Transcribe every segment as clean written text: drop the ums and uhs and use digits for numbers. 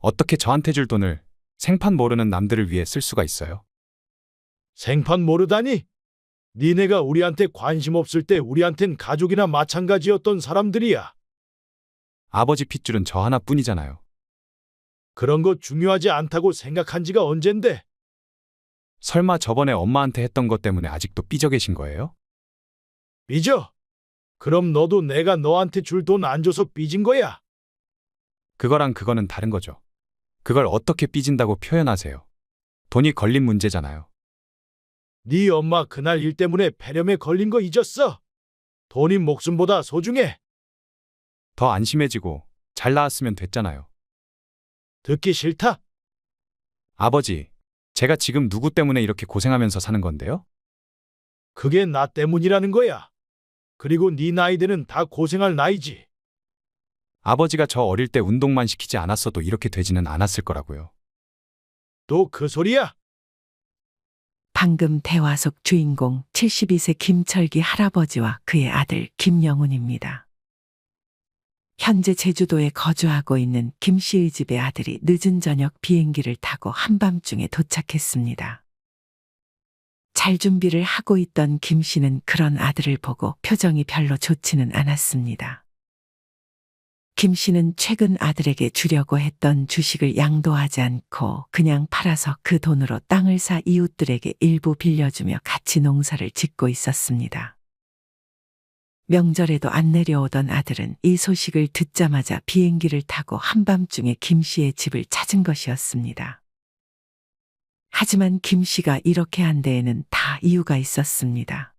어떻게 저한테 줄 돈을 생판 모르는 남들을 위해 쓸 수가 있어요? 생판 모르다니? 니네가 우리한테 관심 없을 때 우리한텐 가족이나 마찬가지였던 사람들이야. 아버지 핏줄은 저 하나뿐이잖아요. 그런 거 중요하지 않다고 생각한 지가 언젠데. 설마 저번에 엄마한테 했던 것 때문에 아직도 삐져 계신 거예요? 삐져? 그럼 너도 내가 너한테 줄 돈 안 줘서 삐진 거야? 그거랑 그거는 다른 거죠. 그걸 어떻게 삐진다고 표현하세요? 돈이 걸린 문제잖아요. 네 엄마 그날 일 때문에 폐렴에 걸린 거 잊었어? 돈이 목숨보다 소중해. 더 안심해지고 잘 나았으면 됐잖아요. 듣기 싫다? 아버지, 제가 지금 누구 때문에 이렇게 고생하면서 사는 건데요? 그게 나 때문이라는 거야. 그리고 네 나이대는 다 고생할 나이지. 아버지가 저 어릴 때 운동만 시키지 않았어도 이렇게 되지는 않았을 거라고요. 또 그 소리야? 방금 대화 속 주인공 72세 김철기 할아버지와 그의 아들 김영훈입니다. 현재 제주도에 거주하고 있는 김 씨의 집의 아들이 늦은 저녁 비행기를 타고 한밤중에 도착했습니다. 잘 준비를 하고 있던 김 씨는 그런 아들을 보고 표정이 별로 좋지는 않았습니다. 김 씨는 최근 아들에게 주려고 했던 주식을 양도하지 않고 그냥 팔아서 그 돈으로 땅을 사 이웃들에게 일부 빌려주며 같이 농사를 짓고 있었습니다. 명절에도 안 내려오던 아들은 이 소식을 듣자마자 비행기를 타고 한밤중에 김 씨의 집을 찾은 것이었습니다. 하지만 김 씨가 이렇게 한 데에는 다 이유가 있었습니다.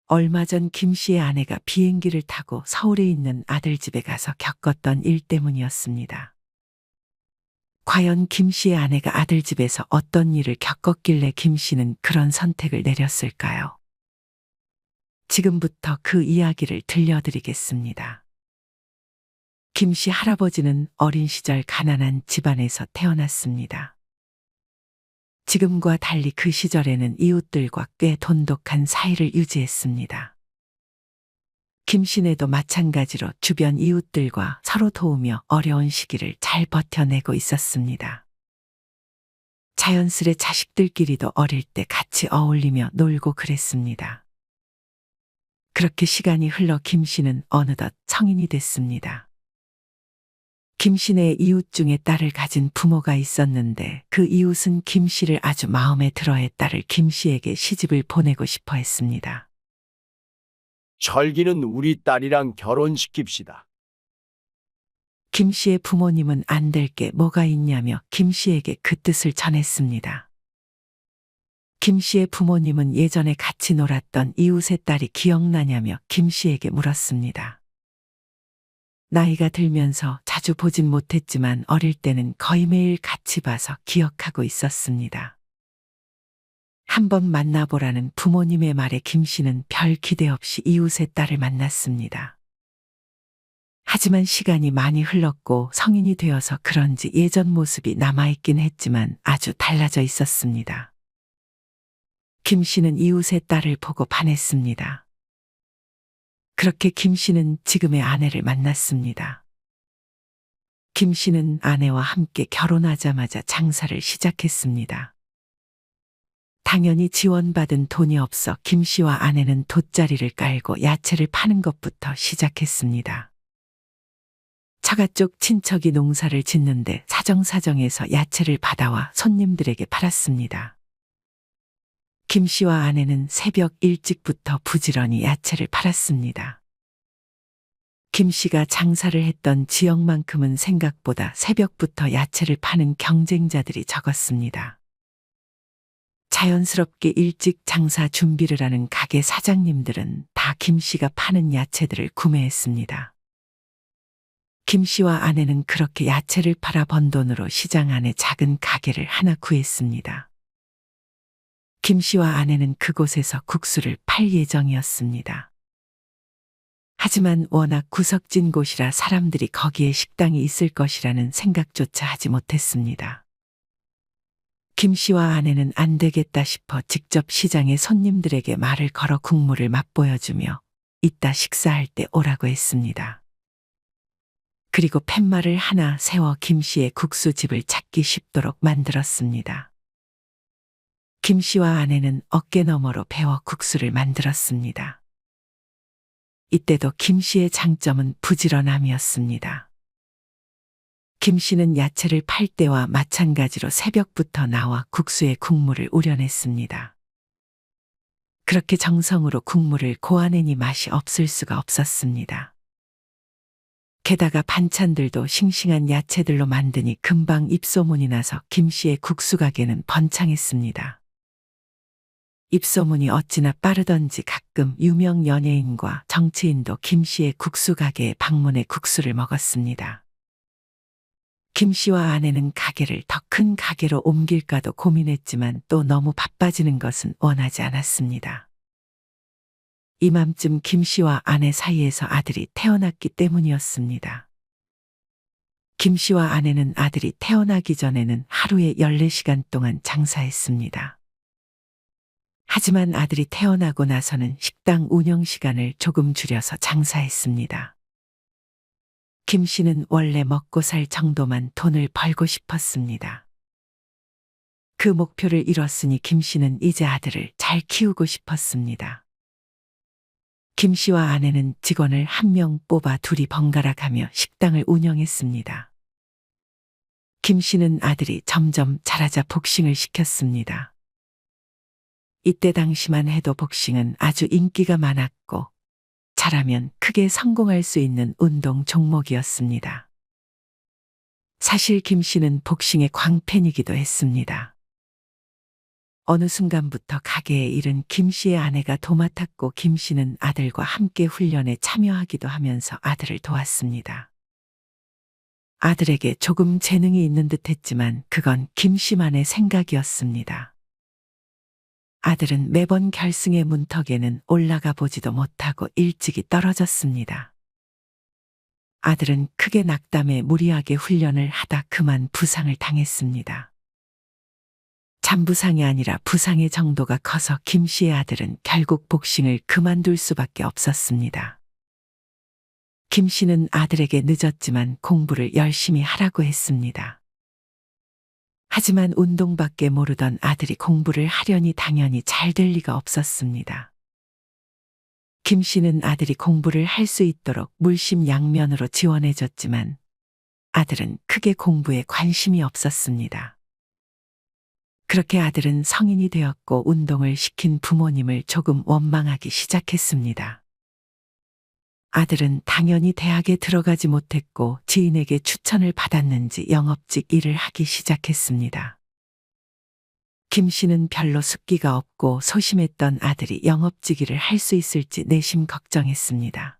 얼마 전 김 씨의 아내가 비행기를 타고 서울에 있는 아들 집에 가서 겪었던 일 때문이었습니다. 과연 김 씨의 아내가 아들 집에서 어떤 일을 겪었길래 김 씨는 그런 선택을 내렸을까요? 지금부터 그 이야기를 들려드리겠습니다. 김 씨 할아버지는 어린 시절 가난한 집안에서 태어났습니다. 지금과 달리 그 시절에는 이웃들과 꽤 돈독한 사이를 유지했습니다. 김 씨네도 마찬가지로 주변 이웃들과 서로 도우며 어려운 시기를 잘 버텨내고 있었습니다. 자연스레 자식들끼리도 어릴 때 같이 어울리며 놀고 그랬습니다. 그렇게 시간이 흘러 김 씨는 어느덧 성인이 됐습니다. 김 씨네 이웃 중에 딸을 가진 부모가 있었는데 그 이웃은 김 씨를 아주 마음에 들어해 딸을 김 씨에게 시집을 보내고 싶어 했습니다. 철기는 우리 딸이랑 결혼시킵시다. 김 씨의 부모님은 안 될 게 뭐가 있냐며 김 씨에게 그 뜻을 전했습니다. 김 씨의 부모님은 예전에 같이 놀았던 이웃의 딸이 기억나냐며 김 씨에게 물었습니다. 나이가 들면서 자주 보진 못했지만 어릴 때는 거의 매일 같이 봐서 기억하고 있었습니다. 한번 만나보라는 부모님의 말에 김 씨는 별 기대 없이 이웃의 딸을 만났습니다. 하지만 시간이 많이 흘렀고 성인이 되어서 그런지 예전 모습이 남아있긴 했지만 아주 달라져 있었습니다. 김 씨는 이웃의 딸을 보고 반했습니다. 그렇게 김 씨는 지금의 아내를 만났습니다. 김 씨는 아내와 함께 결혼하자마자 장사를 시작했습니다. 당연히 지원받은 돈이 없어 김 씨와 아내는 돗자리를 깔고 야채를 파는 것부터 시작했습니다. 처가 쪽 친척이 농사를 짓는데 사정사정해서 야채를 받아와 손님들에게 팔았습니다. 김 씨와 아내는 새벽 일찍부터 부지런히 야채를 팔았습니다. 김 씨가 장사를 했던 지역만큼은 생각보다 새벽부터 야채를 파는 경쟁자들이 적었습니다. 자연스럽게 일찍 장사 준비를 하는 가게 사장님들은 다 김 씨가 파는 야채들을 구매했습니다. 김 씨와 아내는 그렇게 야채를 팔아 번 돈으로 시장 안에 작은 가게를 하나 구했습니다. 김 씨와 아내는 그곳에서 국수를 팔 예정이었습니다. 하지만 워낙 구석진 곳이라 사람들이 거기에 식당이 있을 것이라는 생각조차 하지 못했습니다. 김 씨와 아내는 안 되겠다 싶어 직접 시장에 손님들에게 말을 걸어 국물을 맛보여주며 이따 식사할 때 오라고 했습니다. 그리고 팻말을 하나 세워 김 씨의 국수집을 찾기 쉽도록 만들었습니다. 김 씨와 아내는 어깨너머로 배워 국수를 만들었습니다. 이때도 김 씨의 장점은 부지런함이었습니다. 김 씨는 야채를 팔 때와 마찬가지로 새벽부터 나와 국수의 국물을 우려냈습니다. 그렇게 정성으로 국물을 고아내니 맛이 없을 수가 없었습니다. 게다가 반찬들도 싱싱한 야채들로 만드니 금방 입소문이 나서 김 씨의 국수 가게는 번창했습니다. 입소문이 어찌나 빠르던지 가끔 유명 연예인과 정치인도 김 씨의 국수 가게에 방문해 국수를 먹었습니다. 김 씨와 아내는 가게를 더 큰 가게로 옮길까도 고민했지만 또 너무 바빠지는 것은 원하지 않았습니다. 이맘쯤 김 씨와 아내 사이에서 아들이 태어났기 때문이었습니다. 김 씨와 아내는 아들이 태어나기 전에는 하루에 14시간 동안 장사했습니다. 하지만 아들이 태어나고 나서는 식당 운영 시간을 조금 줄여서 장사했습니다. 김 씨는 원래 먹고 살 정도만 돈을 벌고 싶었습니다. 그 목표를 이뤘으니 김 씨는 이제 아들을 잘 키우고 싶었습니다. 김 씨와 아내는 직원을 1명 뽑아 둘이 번갈아 가며 식당을 운영했습니다. 김 씨는 아들이 점점 자라자 복싱을 시켰습니다. 이때 당시만 해도 복싱은 아주 인기가 많았고 잘하면 크게 성공할 수 있는 운동 종목이었습니다. 사실 김 씨는 복싱의 광팬이기도 했습니다. 어느 순간부터 가게의 일은 김 씨의 아내가 도맡았고 김 씨는 아들과 함께 훈련에 참여하기도 하면서 아들을 도왔습니다. 아들에게 조금 재능이 있는 듯 했지만 그건 김 씨만의 생각이었습니다. 아들은 매번 결승의 문턱에는 올라가 보지도 못하고 일찍이 떨어졌습니다. 아들은 크게 낙담해 무리하게 훈련을 하다 그만 부상을 당했습니다. 잔부상이 아니라 부상의 정도가 커서 김 씨의 아들은 결국 복싱을 그만둘 수밖에 없었습니다. 김 씨는 아들에게 늦었지만 공부를 열심히 하라고 했습니다. 하지만 운동밖에 모르던 아들이 공부를 하려니 당연히 잘 될 리가 없었습니다. 김 씨는 아들이 공부를 할 수 있도록 물심양면으로 지원해줬지만 아들은 크게 공부에 관심이 없었습니다. 그렇게 아들은 성인이 되었고 운동을 시킨 부모님을 조금 원망하기 시작했습니다. 아들은 당연히 대학에 들어가지 못했고 지인에게 추천을 받았는지 영업직 일을 하기 시작했습니다. 김 씨는 별로 숫기가 없고 소심했던 아들이 영업직 일을 할 수 있을지 내심 걱정했습니다.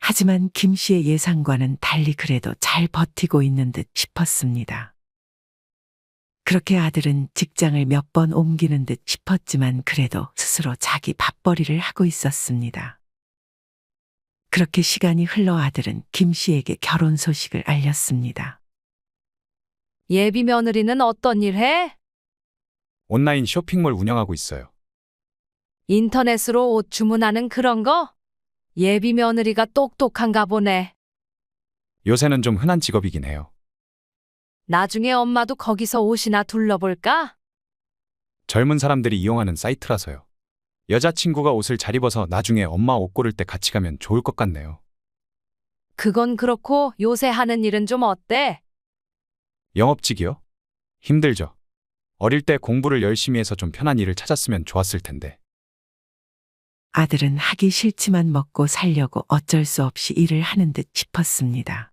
하지만 김 씨의 예상과는 달리 그래도 잘 버티고 있는 듯 싶었습니다. 그렇게 아들은 직장을 몇 번 옮기는 듯 싶었지만 그래도 스스로 자기 밥벌이를 하고 있었습니다. 그렇게 시간이 흘러 아들은 김 씨에게 결혼 소식을 알렸습니다. 예비 며느리는 어떤 일 해? 온라인 쇼핑몰 운영하고 있어요. 인터넷으로 옷 주문하는 그런 거? 예비 며느리가 똑똑한가 보네. 요새는 좀 흔한 직업이긴 해요. 나중에 엄마도 거기서 옷이나 둘러볼까? 젊은 사람들이 이용하는 사이트라서요. 여자친구가 옷을 잘 입어서 나중에 엄마 옷 고를 때 같이 가면 좋을 것 같네요. 그건 그렇고 요새 하는 일은 좀 어때? 영업직이요? 힘들죠. 어릴 때 공부를 열심히 해서 좀 편한 일을 찾았으면 좋았을 텐데. 아들은 하기 싫지만 먹고 살려고 어쩔 수 없이 일을 하는 듯 싶었습니다.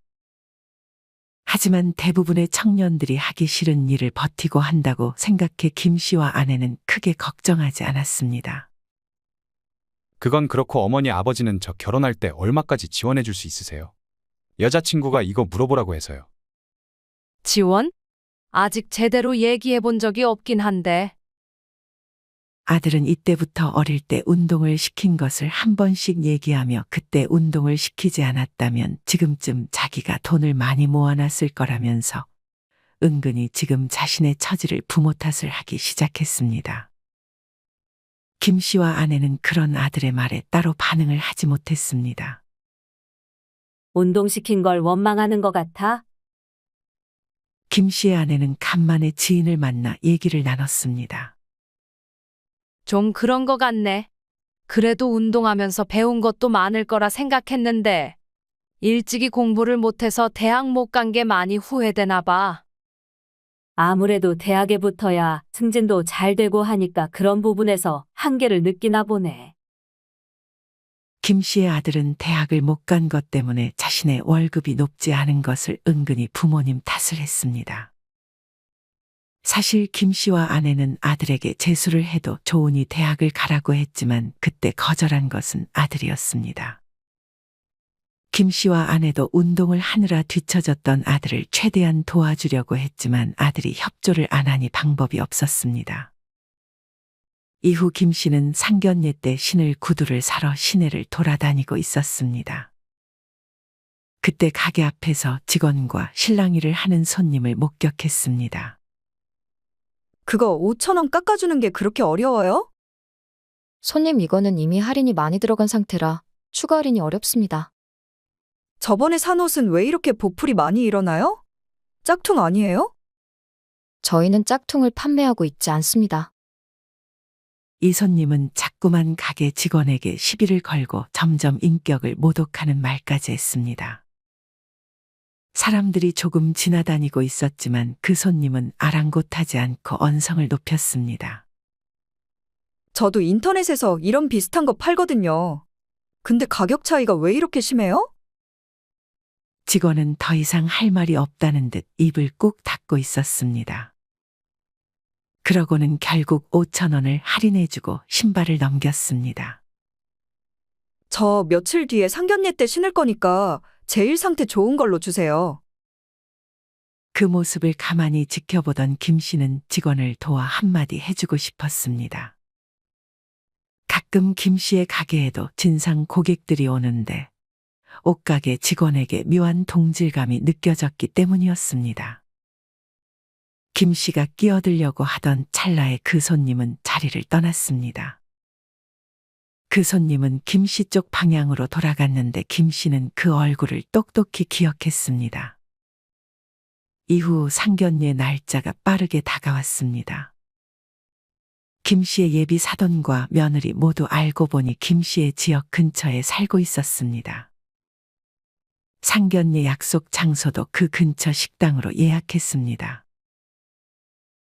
하지만 대부분의 청년들이 하기 싫은 일을 버티고 한다고 생각해 김 씨와 아내는 크게 걱정하지 않았습니다. 그건 그렇고 어머니 아버지는 저 결혼할 때 얼마까지 지원해 줄 수 있으세요? 여자친구가 이거 물어보라고 해서요. 지원? 아직 제대로 얘기해 본 적이 없긴 한데. 아들은 이때부터 어릴 때 운동을 시킨 것을 한 번씩 얘기하며 그때 운동을 시키지 않았다면 지금쯤 자기가 돈을 많이 모아놨을 거라면서 은근히 지금 자신의 처지를 부모 탓을 하기 시작했습니다. 김 씨와 아내는 그런 아들의 말에 따로 반응을 하지 못했습니다. 운동시킨 걸 원망하는 것 같아? 김 씨의 아내는 간만에 지인을 만나 얘기를 나눴습니다. 좀 그런 거 같네. 그래도 운동하면서 배운 것도 많을 거라 생각했는데 일찍이 공부를 못해서 대학 못 간 게 많이 후회되나 봐. 아무래도 대학에 붙어야 승진도 잘 되고 하니까 그런 부분에서 한계를 느끼나 보네. 김 씨의 아들은 대학을 못 간 것 때문에 자신의 월급이 높지 않은 것을 은근히 부모님 탓을 했습니다. 사실 김 씨와 아내는 아들에게 재수를 해도 좋으니 대학을 가라고 했지만 그때 거절한 것은 아들이었습니다. 김 씨와 아내도 운동을 하느라 뒤처졌던 아들을 최대한 도와주려고 했지만 아들이 협조를 안 하니 방법이 없었습니다. 이후 김 씨는 상견례 때 신을 구두를 사러 시내를 돌아다니고 있었습니다. 그때 가게 앞에서 직원과 실랑이를 하는 손님을 목격했습니다. 그거 5,000원 깎아주는 게 그렇게 어려워요? 손님 이거는 이미 할인이 많이 들어간 상태라 추가 할인이 어렵습니다. 저번에 산 옷은 왜 이렇게 보풀이 많이 일어나요? 짝퉁 아니에요? 저희는 짝퉁을 판매하고 있지 않습니다. 이 손님은 자꾸만 가게 직원에게 시비를 걸고 점점 인격을 모독하는 말까지 했습니다. 사람들이 조금 지나다니고 있었지만 그 손님은 아랑곳하지 않고 언성을 높였습니다. 저도 인터넷에서 이런 비슷한 거 팔거든요. 근데 가격 차이가 왜 이렇게 심해요? 직원은 더 이상 할 말이 없다는 듯 입을 꾹 닫고 있었습니다. 그러고는 결국 5,000원을 할인해주고 신발을 넘겼습니다. 저 며칠 뒤에 상견례 때 신을 거니까 제일 상태 좋은 걸로 주세요. 그 모습을 가만히 지켜보던 김 씨는 직원을 도와 한마디 해주고 싶었습니다. 가끔 김 씨의 가게에도 진상 고객들이 오는데 옷가게 직원에게 묘한 동질감이 느껴졌기 때문이었습니다. 김 씨가 끼어들려고 하던 찰나에 그 손님은 자리를 떠났습니다. 그 손님은 김 씨 쪽 방향으로 돌아갔는데 김 씨는 그 얼굴을 똑똑히 기억했습니다. 이후 상견례 날짜가 빠르게 다가왔습니다. 김 씨의 예비 사돈과 며느리 모두 알고 보니 김 씨의 지역 근처에 살고 있었습니다. 상견례 약속 장소도 그 근처 식당으로 예약했습니다.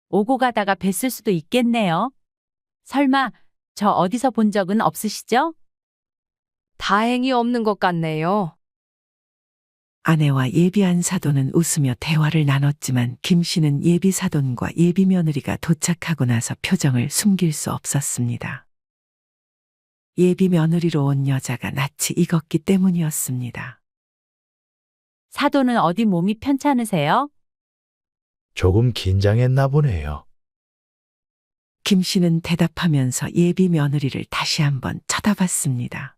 오고 가다가 뵀을 수도 있겠네요. 설마 저 어디서 본 적은 없으시죠? 다행히 없는 것 같네요. 아내와 예비한 사돈은 웃으며 대화를 나눴지만 김 씨는 예비 사돈과 예비 며느리가 도착하고 나서 표정을 숨길 수 없었습니다. 예비 며느리로 온 여자가 낯이 익었기 때문이었습니다. 사돈은 어디 몸이 편찮으세요? 조금 긴장했나 보네요. 김 씨는 대답하면서 예비 며느리를 다시 한번 쳐다봤습니다.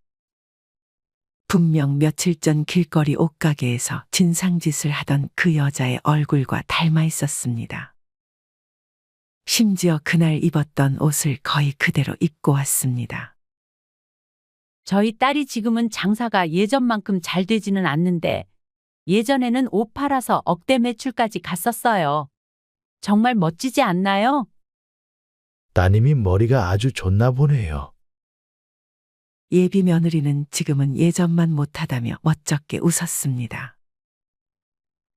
분명 며칠 전 길거리 옷가게에서 진상짓을 하던 그 여자의 얼굴과 닮아 있었습니다. 심지어 그날 입었던 옷을 거의 그대로 입고 왔습니다. 저희 딸이 지금은 장사가 예전만큼 잘 되지는 않는데 예전에는 옷 팔아서 억대 매출까지 갔었어요. 정말 멋지지 않나요? 따님이 머리가 아주 좋나 보네요. 예비 며느리는 지금은 예전만 못하다며 멋쩍게 웃었습니다.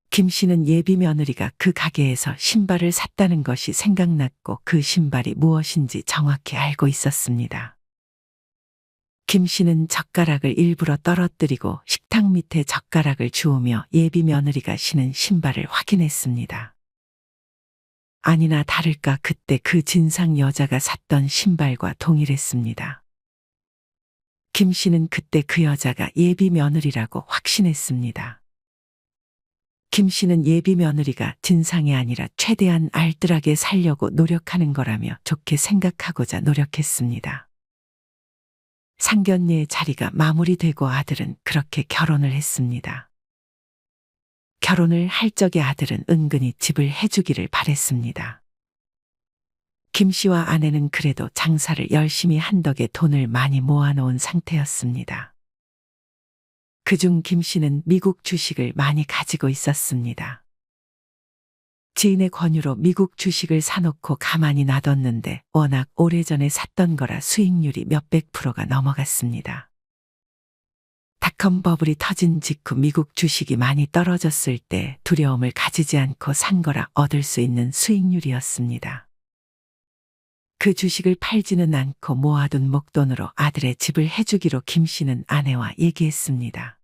김 씨는 예비 며느리가 그 가게에서 신발을 샀다는 것이 생각났고 그 신발이 무엇인지 정확히 알고 있었습니다. 김 씨는 젓가락을 일부러 떨어뜨리고 식탁 밑에 젓가락을 주우며 예비 며느리가 신은 신발을 확인했습니다. 아니나 다를까 그때 그 진상 여자가 샀던 신발과 동일했습니다. 김 씨는 그때 그 여자가 예비 며느리라고 확신했습니다. 김 씨는 예비 며느리가 진상이 아니라 최대한 알뜰하게 살려고 노력하는 거라며 좋게 생각하고자 노력했습니다. 상견례의 자리가 마무리되고 아들은 그렇게 결혼을 했습니다. 결혼을 할 적에 아들은 은근히 집을 해주기를 바랬습니다. 김 씨와 아내는 그래도 장사를 열심히 한 덕에 돈을 많이 모아놓은 상태였습니다. 그중 김 씨는 미국 주식을 많이 가지고 있었습니다. 지인의 권유로 미국 주식을 사놓고 가만히 놔뒀는데 워낙 오래전에 샀던 거라 수익률이 몇백 프로가 넘어갔습니다. 닷컴 버블이 터진 직후 미국 주식이 많이 떨어졌을 때 두려움을 가지지 않고 산 거라 얻을 수 있는 수익률이었습니다. 그 주식을 팔지는 않고 모아둔 목돈으로 아들의 집을 해주기로 김 씨는 아내와 얘기했습니다.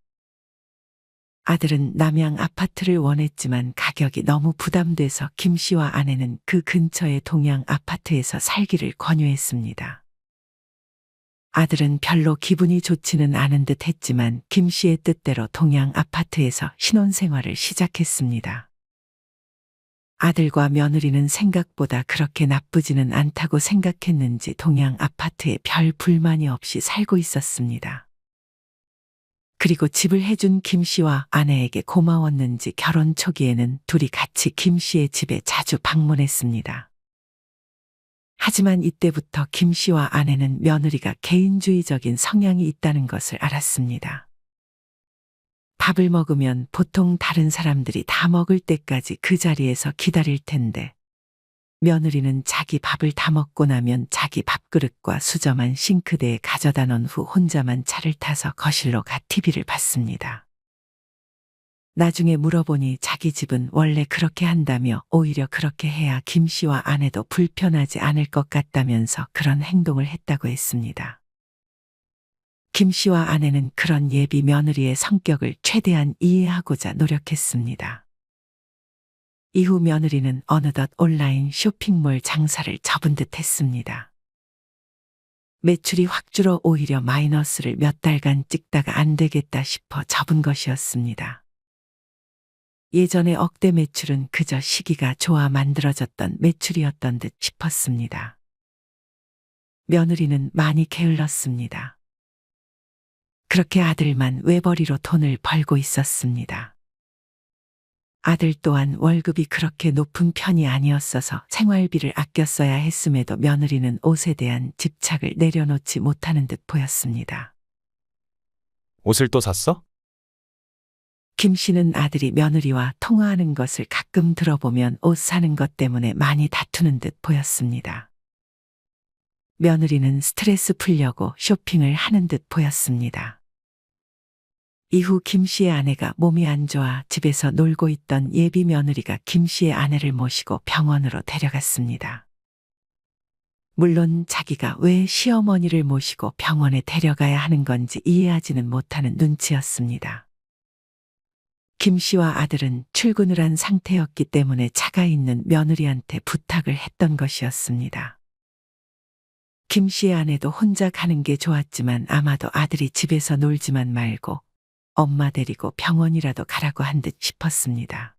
아들은 남양 아파트를 원했지만 가격이 너무 부담돼서 김 씨와 아내는 그 근처의 동양 아파트에서 살기를 권유했습니다. 아들은 별로 기분이 좋지는 않은 듯 했지만 김 씨의 뜻대로 동양 아파트에서 신혼생활을 시작했습니다. 아들과 며느리는 생각보다 그렇게 나쁘지는 않다고 생각했는지 동양 아파트에 별 불만이 없이 살고 있었습니다. 그리고 집을 해준 김 씨와 아내에게 고마웠는지 결혼 초기에는 둘이 같이 김 씨의 집에 자주 방문했습니다. 하지만 이때부터 김 씨와 아내는 며느리가 개인주의적인 성향이 있다는 것을 알았습니다. 밥을 먹으면 보통 다른 사람들이 다 먹을 때까지 그 자리에서 기다릴 텐데 며느리는 자기 밥을 다 먹고 나면 자기 밥그릇과 수저만 싱크대에 가져다 놓은 후 혼자만 차를 타서 거실로 가 TV를 봤습니다. 나중에 물어보니 자기 집은 원래 그렇게 한다며 오히려 그렇게 해야 김 씨와 아내도 불편하지 않을 것 같다면서 그런 행동을 했다고 했습니다. 김 씨와 아내는 그런 예비 며느리의 성격을 최대한 이해하고자 노력했습니다. 이후 며느리는 어느덧 온라인 쇼핑몰 장사를 접은 듯 했습니다. 매출이 확 줄어 오히려 마이너스를 몇 달간 찍다가 안 되겠다 싶어 접은 것이었습니다. 예전의 억대 매출은 그저 시기가 좋아 만들어졌던 매출이었던 듯 싶었습니다. 며느리는 많이 게을렀습니다. 그렇게 아들만 외벌이로 돈을 벌고 있었습니다. 아들 또한 월급이 그렇게 높은 편이 아니었어서 생활비를 아껴 써야 했음에도 며느리는 옷에 대한 집착을 내려놓지 못하는 듯 보였습니다. 옷을 또 샀어? 김 씨는 아들이 며느리와 통화하는 것을 가끔 들어보면 옷 사는 것 때문에 많이 다투는 듯 보였습니다. 며느리는 스트레스 풀려고 쇼핑을 하는 듯 보였습니다. 이후 김 씨의 아내가 몸이 안 좋아 집에서 놀고 있던 예비 며느리가 김 씨의 아내를 모시고 병원으로 데려갔습니다. 물론 자기가 왜 시어머니를 모시고 병원에 데려가야 하는 건지 이해하지는 못하는 눈치였습니다. 김 씨와 아들은 출근을 한 상태였기 때문에 차가 있는 며느리한테 부탁을 했던 것이었습니다. 김 씨의 아내도 혼자 가는 게 좋았지만 아마도 아들이 집에서 놀지만 말고 엄마 데리고 병원이라도 가라고 한 듯 싶었습니다.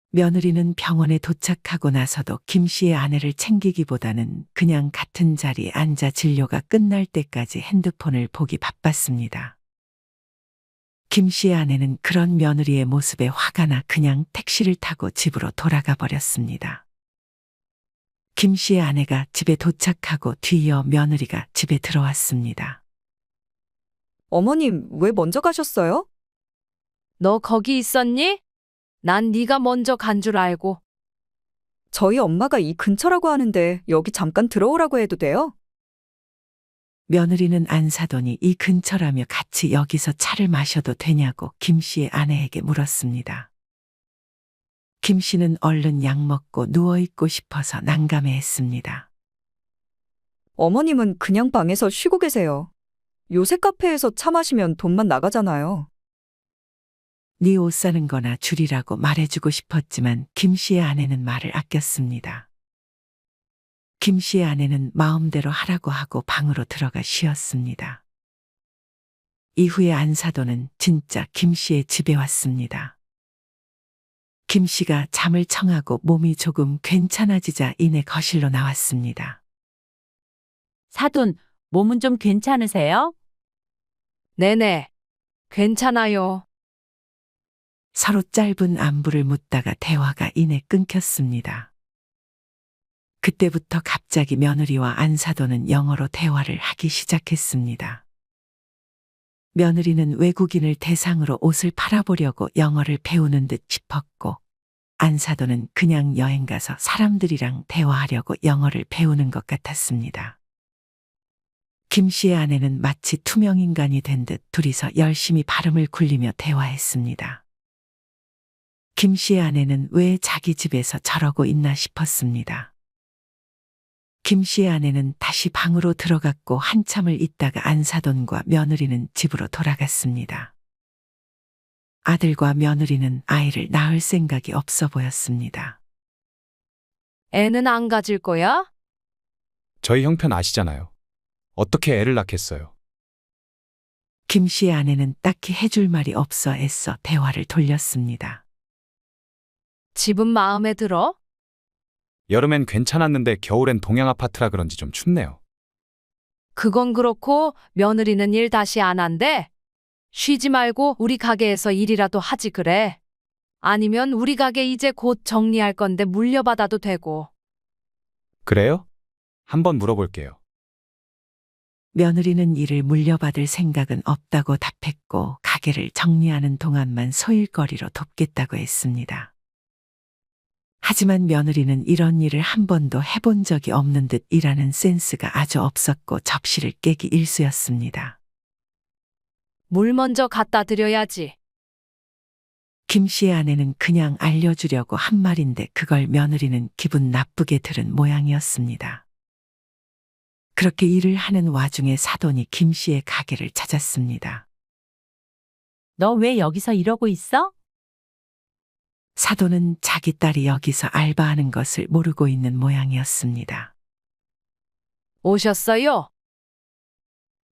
며느리는 병원에 도착하고 나서도 김 씨의 아내를 챙기기보다는 그냥 같은 자리에 앉아 진료가 끝날 때까지 핸드폰을 보기 바빴습니다. 김 씨의 아내는 그런 며느리의 모습에 화가 나 그냥 택시를 타고 집으로 돌아가 버렸습니다. 김 씨의 아내가 집에 도착하고 뒤이어 며느리가 집에 들어왔습니다. 어머님, 왜 먼저 가셨어요? 너 거기 있었니? 난 네가 먼저 간 줄 알고. 저희 엄마가 이 근처라고 하는데 여기 잠깐 들어오라고 해도 돼요? 며느리는 안 사더니 이 근처라며 같이 여기서 차를 마셔도 되냐고 김 씨의 아내에게 물었습니다. 김 씨는 얼른 약 먹고 누워있고 싶어서 난감해했습니다. 어머님은 그냥 방에서 쉬고 계세요. 요새 카페에서 차 마시면 돈만 나가잖아요. 네 옷 사는 거나 줄이라고 말해주고 싶었지만 김 씨의 아내는 말을 아꼈습니다. 김 씨의 아내는 마음대로 하라고 하고 방으로 들어가 쉬었습니다. 이후에 안사도는 진짜 김 씨의 집에 왔습니다. 김 씨가 잠을 청하고 몸이 조금 괜찮아지자 이내 거실로 나왔습니다. 사돈, 몸은 좀 괜찮으세요? 네네. 괜찮아요. 서로 짧은 안부를 묻다가 대화가 이내 끊겼습니다. 그때부터 갑자기 며느리와 안사도는 영어로 대화를 하기 시작했습니다. 며느리는 외국인을 대상으로 옷을 팔아보려고 영어를 배우는 듯 싶었고, 안사돈은 그냥 여행 가서 사람들이랑 대화하려고 영어를 배우는 것 같았습니다. 김 씨의 아내는 마치 투명 인간이 된 듯 둘이서 열심히 발음을 굴리며 대화했습니다. 김 씨의 아내는 왜 자기 집에서 저러고 있나 싶었습니다. 김 씨의 아내는 다시 방으로 들어갔고 한참을 있다가 안사돈과 며느리는 집으로 돌아갔습니다. 아들과 며느리는 아이를 낳을 생각이 없어 보였습니다. 애는 안 가질 거야? 저희 형편 아시잖아요. 어떻게 애를 낳겠어요? 김 씨의 아내는 딱히 해줄 말이 없어 애써 대화를 돌렸습니다. 집은 마음에 들어? 여름엔 괜찮았는데 겨울엔 동양 아파트라 그런지 좀 춥네요. 그건 그렇고 며느리는 일 다시 안 한대? 쉬지 말고 우리 가게에서 일이라도 하지 그래. 아니면 우리 가게 이제 곧 정리할 건데 물려받아도 되고. 그래요? 한번 물어볼게요. 며느리는 이를 물려받을 생각은 없다고 답했고 가게를 정리하는 동안만 소일거리로 돕겠다고 했습니다. 하지만 며느리는 이런 일을 한 번도 해본 적이 없는 듯 일하는 센스가 아주 없었고 접시를 깨기 일쑤였습니다. 물 먼저 갖다 드려야지. 김 씨의 아내는 그냥 알려주려고 한 말인데 그걸 며느리는 기분 나쁘게 들은 모양이었습니다. 그렇게 일을 하는 와중에 사돈이 김 씨의 가게를 찾았습니다. 너 왜 여기서 이러고 있어? 사돈은 자기 딸이 여기서 알바하는 것을 모르고 있는 모양이었습니다. 오셨어요?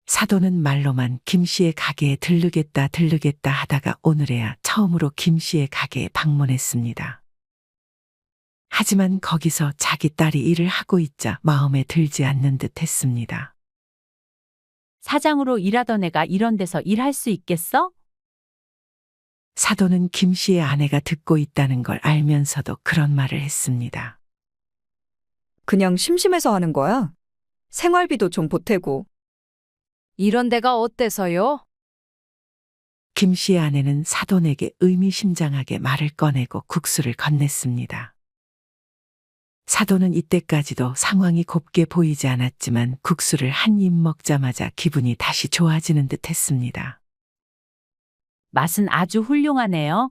사돈은 말로만 김 씨의 가게에 들르겠다 하다가 오늘에야 처음으로 김 씨의 가게에 방문했습니다. 하지만 거기서 자기 딸이 일을 하고 있자 마음에 들지 않는 듯 했습니다. 사장으로 일하던 애가 이런 데서 일할 수 있겠어? 사돈은 김 씨의 아내가 듣고 있다는 걸 알면서도 그런 말을 했습니다. 그냥 심심해서 하는 거야. 생활비도 좀 보태고. 이런 데가 어때서요? 김 씨의 아내는 사돈에게 의미심장하게 말을 꺼내고 국수를 건넸습니다. 사돈은 이때까지도 상황이 곱게 보이지 않았지만 국수를 한 입 먹자마자 기분이 다시 좋아지는 듯 했습니다. 맛은 아주 훌륭하네요.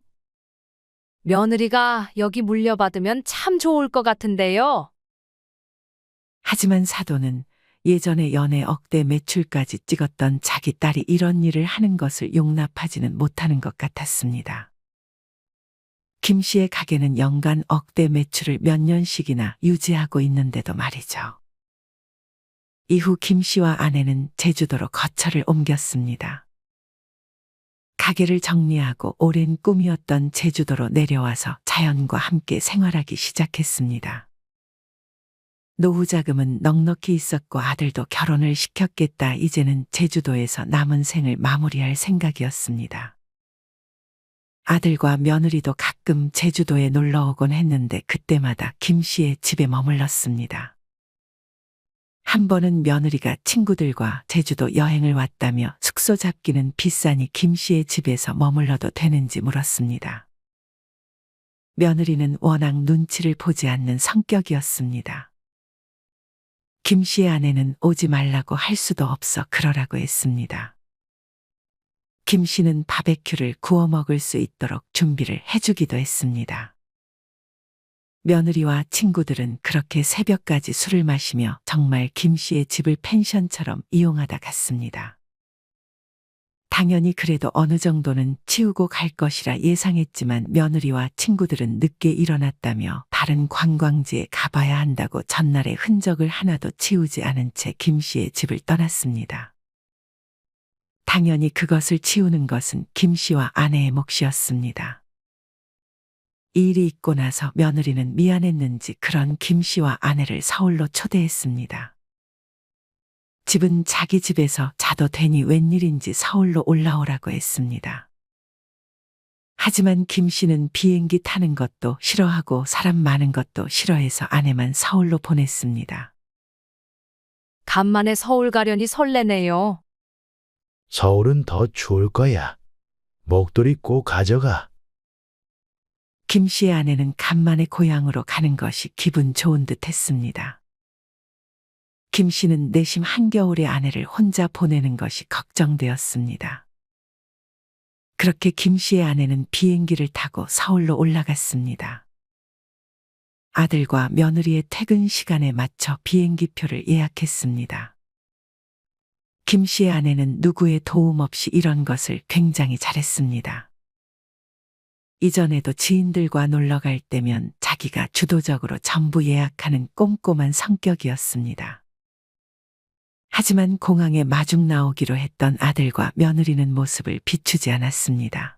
며느리가 여기 물려받으면 참 좋을 것 같은데요. 하지만 사돈은 예전에 연애 억대 매출까지 찍었던 자기 딸이 이런 일을 하는 것을 용납하지는 못하는 것 같았습니다. 김 씨의 가게는 연간 억대 매출을 몇 년씩이나 유지하고 있는데도 말이죠. 이후 김 씨와 아내는 제주도로 거처를 옮겼습니다. 가게를 정리하고 오랜 꿈이었던 제주도로 내려와서 자연과 함께 생활하기 시작했습니다. 노후 자금은 넉넉히 있었고 아들도 결혼을 시켰겠다. 이제는 제주도에서 남은 생을 마무리할 생각이었습니다. 아들과 며느리도 가끔 제주도에 놀러 오곤 했는데 그때마다 김 씨의 집에 머물렀습니다. 한 번은 며느리가 친구들과 제주도 여행을 왔다며 숙소 잡기는 비싸니 김 씨의 집에서 머물러도 되는지 물었습니다. 며느리는 워낙 눈치를 보지 않는 성격이었습니다. 김 씨의 아내는 오지 말라고 할 수도 없어 그러라고 했습니다. 김 씨는 바베큐를 구워 먹을 수 있도록 준비를 해주기도 했습니다. 며느리와 친구들은 그렇게 새벽까지 술을 마시며 정말 김 씨의 집을 펜션처럼 이용하다 갔습니다. 당연히 그래도 어느 정도는 치우고 갈 것이라 예상했지만 며느리와 친구들은 늦게 일어났다며 다른 관광지에 가봐야 한다고 전날의 흔적을 하나도 치우지 않은 채 김 씨의 집을 떠났습니다. 당연히 그것을 치우는 것은 김 씨와 아내의 몫이었습니다. 이 일이 있고 나서 며느리는 미안했는지 그런 김 씨와 아내를 서울로 초대했습니다. 집은 자기 집에서 자도 되니 웬일인지 서울로 올라오라고 했습니다. 하지만 김 씨는 비행기 타는 것도 싫어하고 사람 많은 것도 싫어해서 아내만 서울로 보냈습니다. 간만에 서울 가려니 설레네요. 서울은 더 추울 거야. 목도리 꼭 가져가. 김 씨의 아내는 간만에 고향으로 가는 것이 기분 좋은 듯 했습니다. 김 씨는 내심 한겨울에 아내를 혼자 보내는 것이 걱정되었습니다. 그렇게 김 씨의 아내는 비행기를 타고 서울로 올라갔습니다. 아들과 며느리의 퇴근 시간에 맞춰 비행기표를 예약했습니다. 김 씨의 아내는 누구의 도움 없이 이런 것을 굉장히 잘했습니다. 이전에도 지인들과 놀러 갈 때면 자기가 주도적으로 전부 예약하는 꼼꼼한 성격이었습니다. 하지만 공항에 마중 나오기로 했던 아들과 며느리는 모습을 비추지 않았습니다.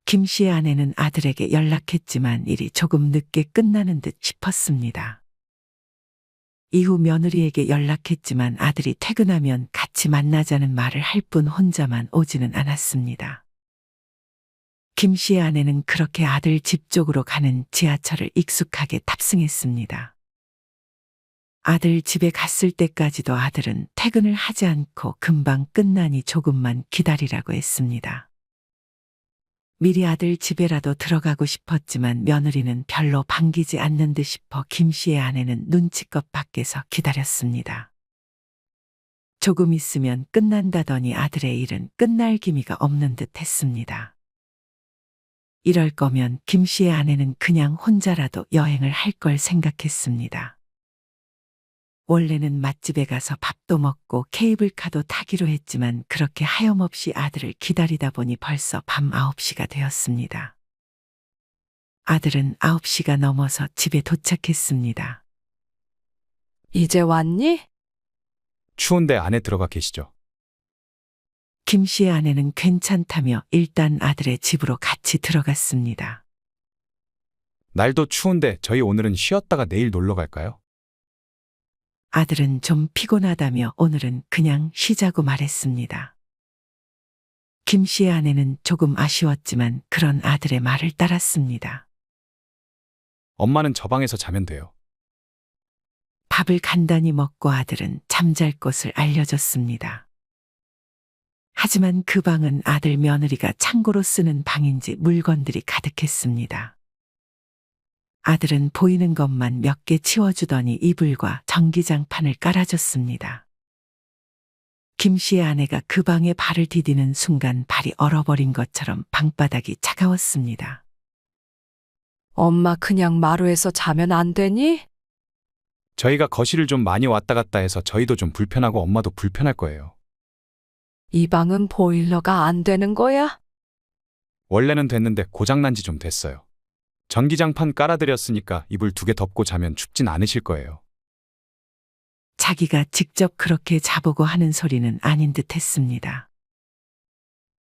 김 씨의 아내는 아들에게 연락했지만 일이 조금 늦게 끝나는 듯 싶었습니다. 이후 며느리에게 연락했지만 아들이 퇴근하면 같이 만나자는 말을 할 뿐 혼자만 오지는 않았습니다. 김 씨의 아내는 그렇게 아들 집 쪽으로 가는 지하철을 익숙하게 탑승했습니다. 아들 집에 갔을 때까지도 아들은 퇴근을 하지 않고 금방 끝나니 조금만 기다리라고 했습니다. 미리 아들 집에라도 들어가고 싶었지만 며느리는 별로 반기지 않는 듯 싶어 김 씨의 아내는 눈치껏 밖에서 기다렸습니다. 조금 있으면 끝난다더니 아들의 일은 끝날 기미가 없는 듯 했습니다. 이럴 거면 김 씨의 아내는 그냥 혼자라도 여행을 할 걸 생각했습니다. 원래는 맛집에 가서 밥도 먹고 케이블카도 타기로 했지만 그렇게 하염없이 아들을 기다리다 보니 벌써 밤 9시가 되었습니다. 아들은 9시가 넘어서 집에 도착했습니다. 이제 왔니? 추운데 안에 들어가 계시죠. 김 씨의 아내는 괜찮다며 일단 아들의 집으로 같이 들어갔습니다. 날도 추운데 저희 오늘은 쉬었다가 내일 놀러 갈까요? 아들은 좀 피곤하다며 오늘은 그냥 쉬자고 말했습니다. 김 씨의 아내는 조금 아쉬웠지만 그런 아들의 말을 따랐습니다. 엄마는 저 방에서 자면 돼요. 밥을 간단히 먹고 아들은 잠잘 곳을 알려줬습니다. 하지만 그 방은 아들 며느리가 창고로 쓰는 방인지 물건들이 가득했습니다. 아들은 보이는 것만 몇 개 치워주더니 이불과 전기장판을 깔아줬습니다. 김 씨의 아내가 그 방에 발을 디디는 순간 발이 얼어버린 것처럼 방바닥이 차가웠습니다. 엄마 그냥 마루에서 자면 안 되니? 저희가 거실을 좀 많이 왔다 갔다 해서 저희도 좀 불편하고 엄마도 불편할 거예요. 이 방은 보일러가 안 되는 거야? 원래는 됐는데 고장난 지 좀 됐어요. 전기장판 깔아드렸으니까 이불 2개 덮고 자면 춥진 않으실 거예요. 자기가 직접 그렇게 자보고 하는 소리는 아닌 듯 했습니다.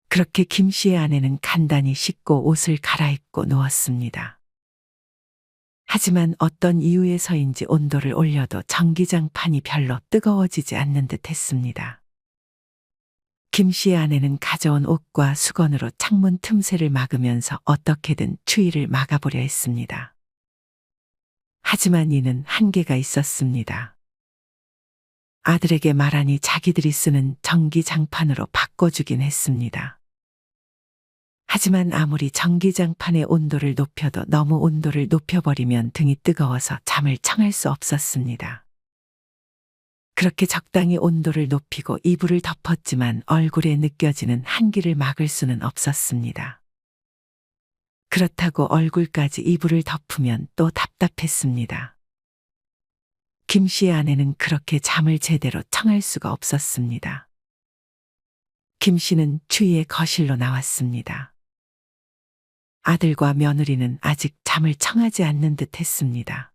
그렇게 김 씨의 아내는 간단히 씻고 옷을 갈아입고 누웠습니다. 하지만 어떤 이유에서인지 온도를 올려도 전기장판이 별로 뜨거워지지 않는 듯 했습니다. 김 씨의 아내는 가져온 옷과 수건으로 창문 틈새를 막으면서 어떻게든 추위를 막아보려 했습니다. 하지만 이는 한계가 있었습니다. 아들에게 말하니 자기들이 쓰는 전기장판으로 바꿔주긴 했습니다. 하지만 아무리 전기장판의 온도를 높여도 너무 온도를 높여버리면 등이 뜨거워서 잠을 청할 수 없었습니다. 그렇게 적당히 온도를 높이고 이불을 덮었지만 얼굴에 느껴지는 한기를 막을 수는 없었습니다. 그렇다고 얼굴까지 이불을 덮으면 또 답답했습니다. 김 씨의 아내는 그렇게 잠을 제대로 청할 수가 없었습니다. 김 씨는 추위에 거실로 나왔습니다. 아들과 며느리는 아직 잠을 청하지 않는 듯 했습니다.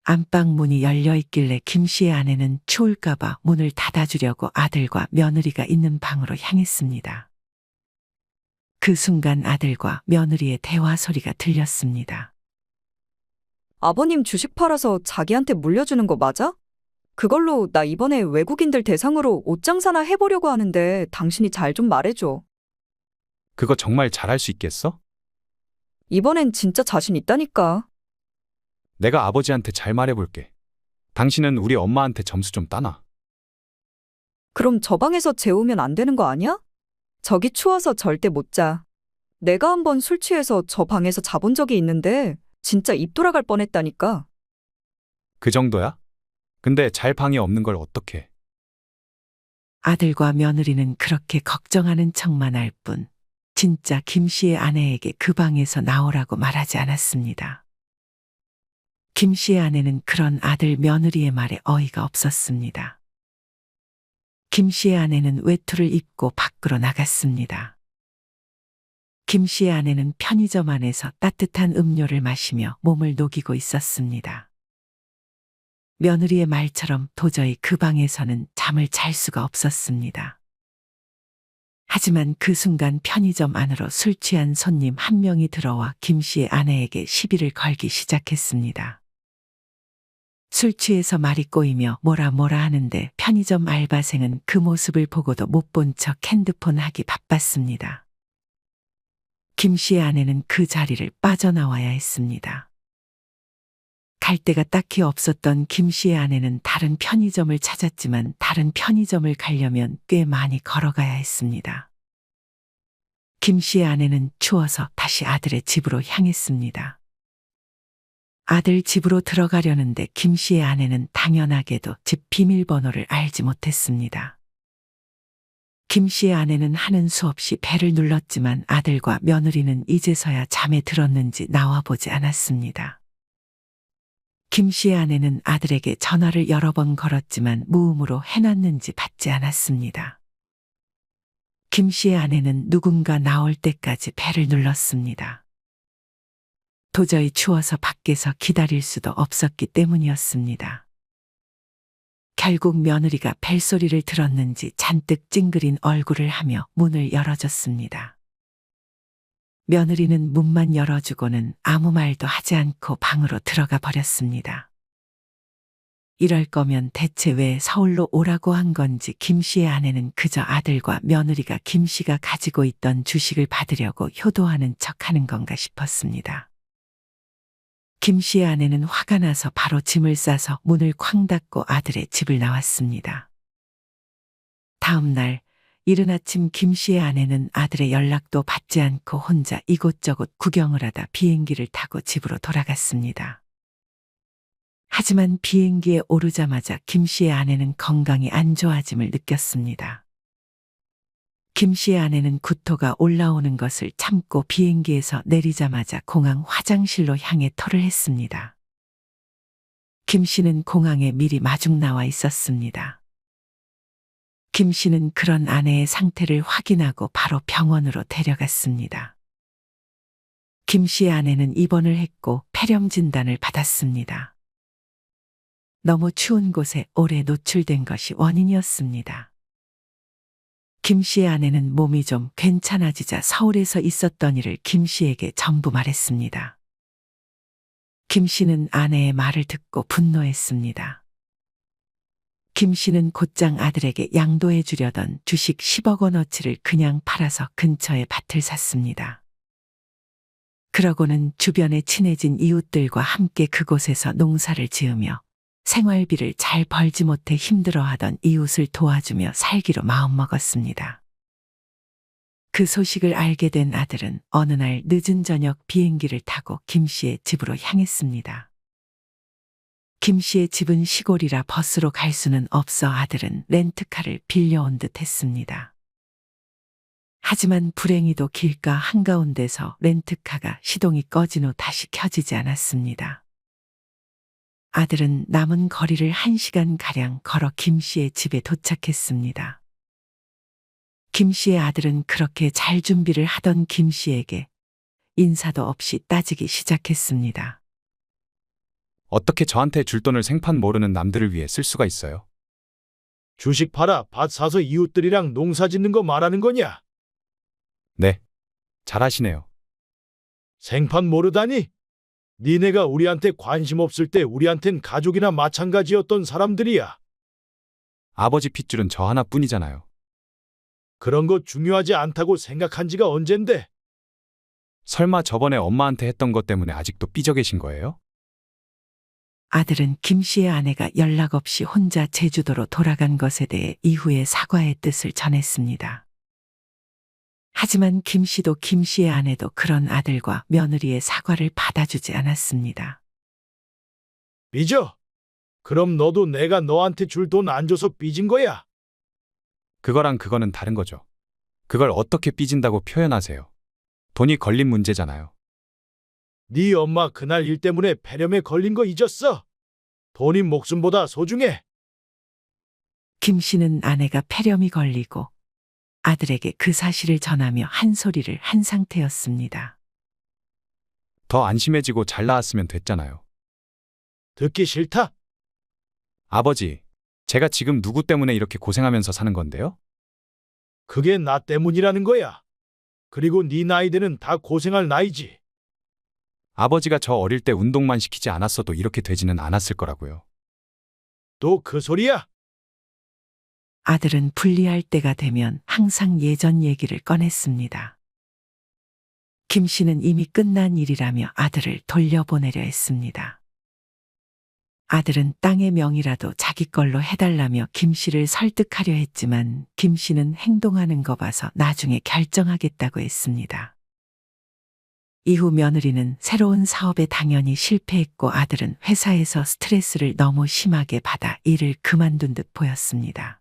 안방 문이 열려 있길래 김 씨의 아내는 추울까봐 문을 닫아주려고 아들과 며느리가 있는 방으로 향했습니다. 그 순간 아들과 며느리의 대화 소리가 들렸습니다. 아버님 주식 팔아서 자기한테 물려주는 거 맞아? 그걸로 나 이번에 외국인들 대상으로 옷 장사나 해보려고 하는데 당신이 잘 좀 말해줘. 그거 정말 잘할 수 있겠어? 이번엔 진짜 자신 있다니까. 내가 아버지한테 잘 말해볼게. 당신은 우리 엄마한테 점수 좀 따놔. 그럼 저 방에서 재우면 안 되는 거 아니야? 저기 추워서 절대 못 자. 내가 한번 술 취해서 저 방에서 자본 적이 있는데 진짜 입 돌아갈 뻔했다니까. 그 정도야? 근데 잘 방이 없는 걸 어떡해. 아들과 며느리는 그렇게 걱정하는 척만 할 뿐, 진짜 김 씨의 아내에게 그 방에서 나오라고 말하지 않았습니다. 김 씨의 아내는 그런 아들 며느리의 말에 어이가 없었습니다. 김 씨의 아내는 외투를 입고 밖으로 나갔습니다. 김 씨의 아내는 편의점 안에서 따뜻한 음료를 마시며 몸을 녹이고 있었습니다. 며느리의 말처럼 도저히 그 방에서는 잠을 잘 수가 없었습니다. 하지만 그 순간 편의점 안으로 술 취한 손님 한 명이 들어와 김 씨의 아내에게 시비를 걸기 시작했습니다. 술 취해서 말이 꼬이며 뭐라 하는데 편의점 알바생은 그 모습을 보고도 못 본 척 핸드폰 하기 바빴습니다. 김 씨의 아내는 그 자리를 빠져나와야 했습니다. 갈 데가 딱히 없었던 김 씨의 아내는 다른 편의점을 찾았지만 다른 편의점을 가려면 꽤 많이 걸어가야 했습니다. 김 씨의 아내는 추워서 다시 아들의 집으로 향했습니다. 아들 집으로 들어가려는데 김 씨의 아내는 당연하게도 집 비밀번호를 알지 못했습니다. 김 씨의 아내는 하는 수 없이 벨을 눌렀지만 아들과 며느리는 이제서야 잠에 들었는지 나와보지 않았습니다. 김 씨의 아내는 아들에게 전화를 여러 번 걸었지만 무음으로 해놨는지 받지 않았습니다. 김 씨의 아내는 누군가 나올 때까지 벨을 눌렀습니다. 도저히 추워서 밖에서 기다릴 수도 없었기 때문이었습니다. 결국 며느리가 벨소리를 들었는지 잔뜩 찡그린 얼굴을 하며 문을 열어줬습니다. 며느리는 문만 열어주고는 아무 말도 하지 않고 방으로 들어가 버렸습니다. 이럴 거면 대체 왜 서울로 오라고 한 건지 김 씨의 아내는 그저 아들과 며느리가 김 씨가 가지고 있던 주식을 받으려고 효도하는 척하는 건가 싶었습니다. 김 씨의 아내는 화가 나서 바로 짐을 싸서 문을 쾅 닫고 아들의 집을 나왔습니다. 다음 날 이른 아침 김 씨의 아내는 아들의 연락도 받지 않고 혼자 이곳저곳 구경을 하다 비행기를 타고 집으로 돌아갔습니다. 하지만 비행기에 오르자마자 김 씨의 아내는 건강이 안 좋아짐을 느꼈습니다. 김 씨의 아내는 구토가 올라오는 것을 참고 비행기에서 내리자마자 공항 화장실로 향해 토를 했습니다. 김 씨는 공항에 미리 마중 나와 있었습니다. 김 씨는 그런 아내의 상태를 확인하고 바로 병원으로 데려갔습니다. 김 씨의 아내는 입원을 했고 폐렴 진단을 받았습니다. 너무 추운 곳에 오래 노출된 것이 원인이었습니다. 김 씨의 아내는 몸이 좀 괜찮아지자 서울에서 있었던 일을 김 씨에게 전부 말했습니다. 김 씨는 아내의 말을 듣고 분노했습니다. 김 씨는 곧장 아들에게 양도해 주려던 주식 10억 원어치를 그냥 팔아서 근처에 밭을 샀습니다. 그러고는 주변에 친해진 이웃들과 함께 그곳에서 농사를 지으며 생활비를 잘 벌지 못해 힘들어하던 이웃을 도와주며 살기로 마음먹었습니다. 그 소식을 알게 된 아들은 어느 날 늦은 저녁 비행기를 타고 김 씨의 집으로 향했습니다. 김 씨의 집은 시골이라 버스로 갈 수는 없어 아들은 렌트카를 빌려온 듯 했습니다. 하지만 불행히도 길가 한가운데서 렌트카가 시동이 꺼진 후 다시 켜지지 않았습니다. 아들은 남은 거리를 1시간가량 걸어 김 씨의 집에 도착했습니다. 김 씨의 아들은 그렇게 잘 준비를 하던 김 씨에게 인사도 없이 따지기 시작했습니다. 어떻게 저한테 줄 돈을 생판 모르는 남들을 위해 쓸 수가 있어요? 주식 팔아 밭 사서 이웃들이랑 농사 짓는 거 말하는 거냐? 네. 잘하시네요. 생판 모르다니? 니네가 우리한테 관심 없을 때 우리한텐 가족이나 마찬가지였던 사람들이야. 아버지 핏줄은 저 하나뿐이잖아요. 그런 거 중요하지 않다고 생각한 지가 언젠데. 설마 저번에 엄마한테 했던 것 때문에 아직도 삐져 계신 거예요? 아들은 김 씨의 아내가 연락 없이 혼자 제주도로 돌아간 것에 대해 이후에 사과의 뜻을 전했습니다. 하지만 김 씨도 김 씨의 아내도 그런 아들과 며느리의 사과를 받아주지 않았습니다. 삐져. 그럼 너도 내가 너한테 줄 돈 안 줘서 삐진 거야. 그거랑 그거는 다른 거죠. 그걸 어떻게 삐진다고 표현하세요? 돈이 걸린 문제잖아요. 네 엄마 그날 일 때문에 폐렴에 걸린 거 잊었어? 돈이 목숨보다 소중해. 김 씨는 아내가 폐렴이 걸리고 아들에게 그 사실을 전하며 한 소리를 한 상태였습니다. 더 안심해지고 잘 나았으면 됐잖아요. 듣기 싫다? 아버지, 제가 지금 누구 때문에 이렇게 고생하면서 사는 건데요? 그게 나 때문이라는 거야. 그리고 네 나이대는 다 고생할 나이지. 아버지가 저 어릴 때 운동만 시키지 않았어도 이렇게 되지는 않았을 거라고요. 또 그 소리야? 아들은 분리할 때가 되면 항상 예전 얘기를 꺼냈습니다. 김 씨는 이미 끝난 일이라며 아들을 돌려보내려 했습니다. 아들은 땅의 명이라도 자기 걸로 해달라며 김 씨를 설득하려 했지만 김 씨는 행동하는 거 봐서 나중에 결정하겠다고 했습니다. 이후 며느리는 새로운 사업에 당연히 실패했고 아들은 회사에서 스트레스를 너무 심하게 받아 일을 그만둔 듯 보였습니다.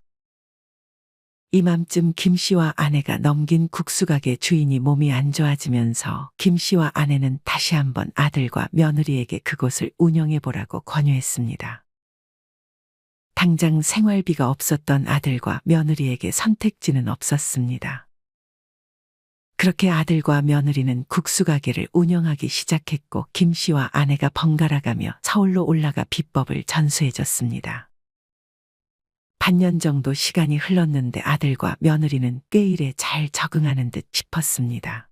이맘쯤 김 씨와 아내가 넘긴 국수가게 주인이 몸이 안 좋아지면서 김 씨와 아내는 다시 한번 아들과 며느리에게 그곳을 운영해 보라고 권유했습니다. 당장 생활비가 없었던 아들과 며느리에게 선택지는 없었습니다. 그렇게 아들과 며느리는 국수가게를 운영하기 시작했고 김 씨와 아내가 번갈아가며 서울로 올라가 비법을 전수해줬습니다. 반년 정도 시간이 흘렀는데 아들과 며느리는 꽤 일에 잘 적응하는 듯 싶었습니다.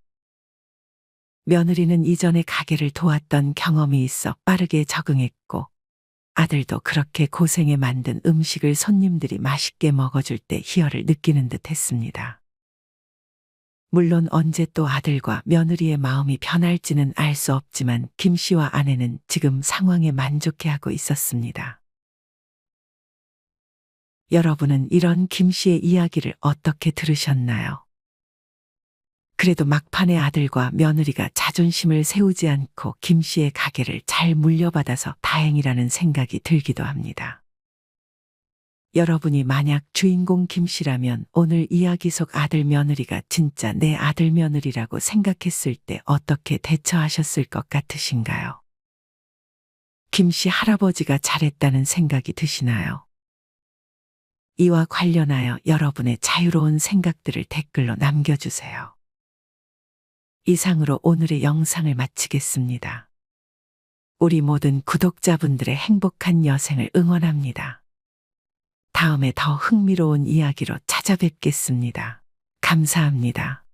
며느리는 이전에 가게를 도왔던 경험이 있어 빠르게 적응했고 아들도 그렇게 고생해 만든 음식을 손님들이 맛있게 먹어줄 때 희열을 느끼는 듯 했습니다. 물론 언제 또 아들과 며느리의 마음이 변할지는 알 수 없지만 김 씨와 아내는 지금 상황에 만족해하고 있었습니다. 여러분은 이런 김 씨의 이야기를 어떻게 들으셨나요? 그래도 막판에 아들과 며느리가 자존심을 세우지 않고 김 씨의 가게를 잘 물려받아서 다행이라는 생각이 들기도 합니다. 여러분이 만약 주인공 김 씨라면 오늘 이야기 속 아들 며느리가 진짜 내 아들 며느리라고 생각했을 때 어떻게 대처하셨을 것 같으신가요? 김 씨 할아버지가 잘했다는 생각이 드시나요? 이와 관련하여 여러분의 자유로운 생각들을 댓글로 남겨주세요. 이상으로 오늘의 영상을 마치겠습니다. 우리 모든 구독자분들의 행복한 여생을 응원합니다. 다음에 더 흥미로운 이야기로 찾아뵙겠습니다. 감사합니다.